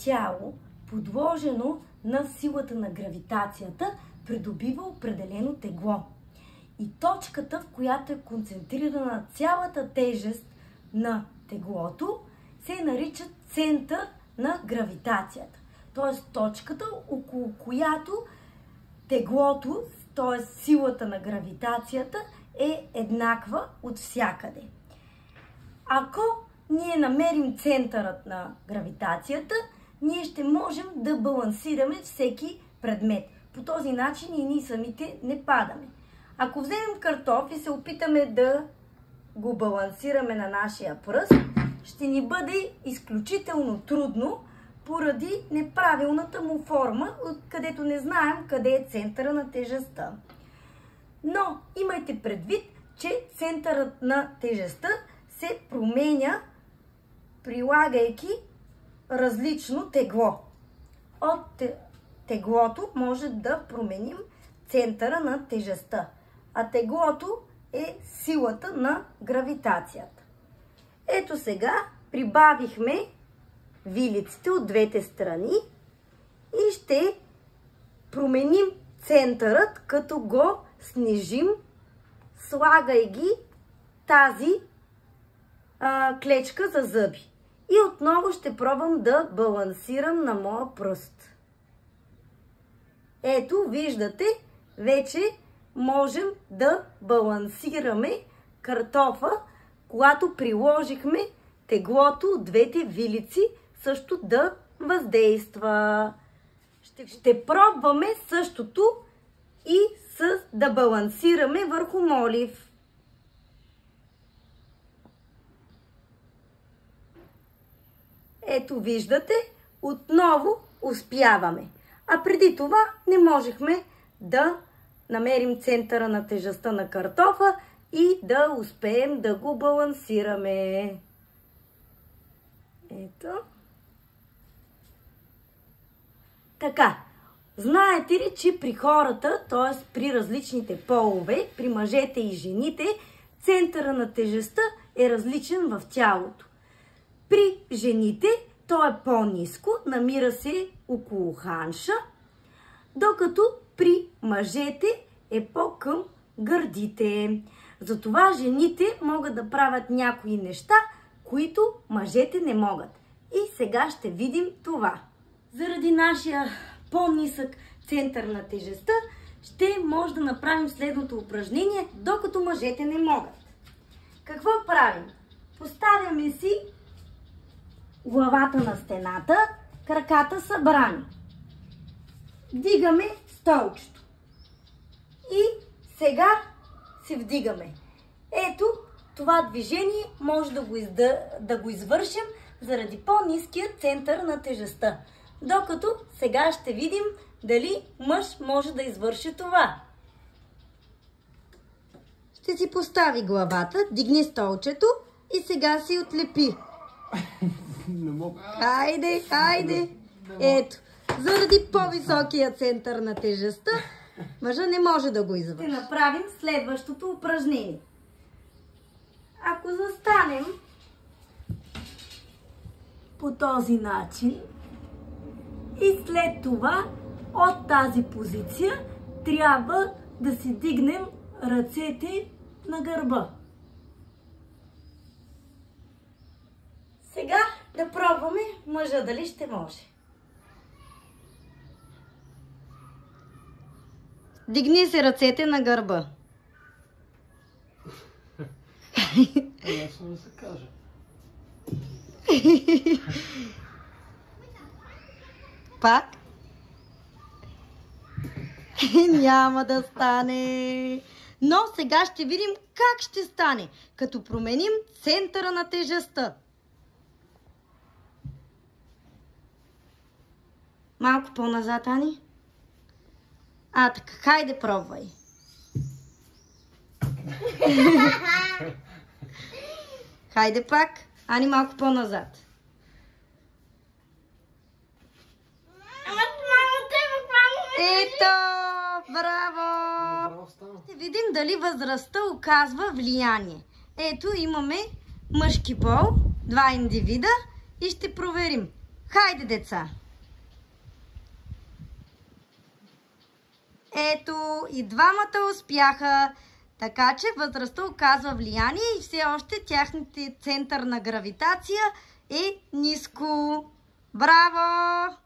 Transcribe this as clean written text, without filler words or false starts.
тяло, подложено на силата на гравитацията, придобива определено тегло. И точката, в която е концентрирана цялата тежест на теглото, се нарича център на гравитацията. Т.е. точката, около която теглото, т.е. силата на гравитацията, е еднаква от всякъде. Ако ние намерим центърът на гравитацията, ние ще можем да балансираме всеки предмет. По този начин и ние самите не падаме. Ако вземем картоф и се опитаме да го балансираме на нашия пръст, ще ни бъде изключително трудно поради неправилната му форма, където не знаем къде е центъра на тежестта. Но имайте предвид, че центърът на тежестта се променя, прилагайки различно тегло. От теглото може да променим центъра на тежестта, а теглото е силата на гравитацията. Ето сега прибавихме вилиците от двете страни и ще променим центърът, като го снижим, слагайки тази клечка за зъби. И отново ще пробвам да балансирам на моя пръст. Ето, виждате, вече можем да балансираме картофа, когато приложихме теглото от двете вилици също да въздейства. Ще пробваме същото и да балансираме върху молив. Ето виждате, отново успяваме. А преди това не можехме да намерим центъра на тежестта на картофа и да успеем да го балансираме. Ето. Така, знаете ли, че при хората, т.е. при различните полове, при мъжете и жените, центъра на тежестта е различен в тялото. При жените то е по-ниско, намира се около ханша, докато при мъжете е по-към гърдите. Затова жените могат да правят някои неща, които мъжете не могат. И сега ще видим това. Заради нашия по-нисък център на тежестта, ще може да направим следното упражнение, докато мъжете не могат. Какво правим? Поставяме си главата на стената, краката събрани. Вдигаме столчето. И сега се вдигаме. Ето, това движение може да го извършим заради по-ниския център на тежестта. Докато сега ще видим дали мъж може да извърши това. Ще си постави главата, дигни столчето и сега си отлепи. Не мога. Хайде, хайде. Ето, заради по-високия център на тежестта, мъжа не може да го извърши. Ще направим следващото упражнение. Ако застанем по този начин и след това от тази позиция трябва да си дигнем ръцете на гърба. Сега да пробваме мъжа дали ще може. Дигни се ръцете на гърба. Ясно да се каже. Пак? Няма да стане. Но сега ще видим как ще стане, като променим центъра на тежестта. Малко по-назад, Ани. Така, хайде пробвай. Хайде пак. Ани, малко по-назад. Ето! Браво! Ще видим дали възрастта оказва влияние. Ето, имаме мъжки пол, два индивида и ще проверим. Хайде, деца! Ето, и двамата успяха, така че възрастта оказва влияние и все още тяхните център на гравитация е ниско. Браво!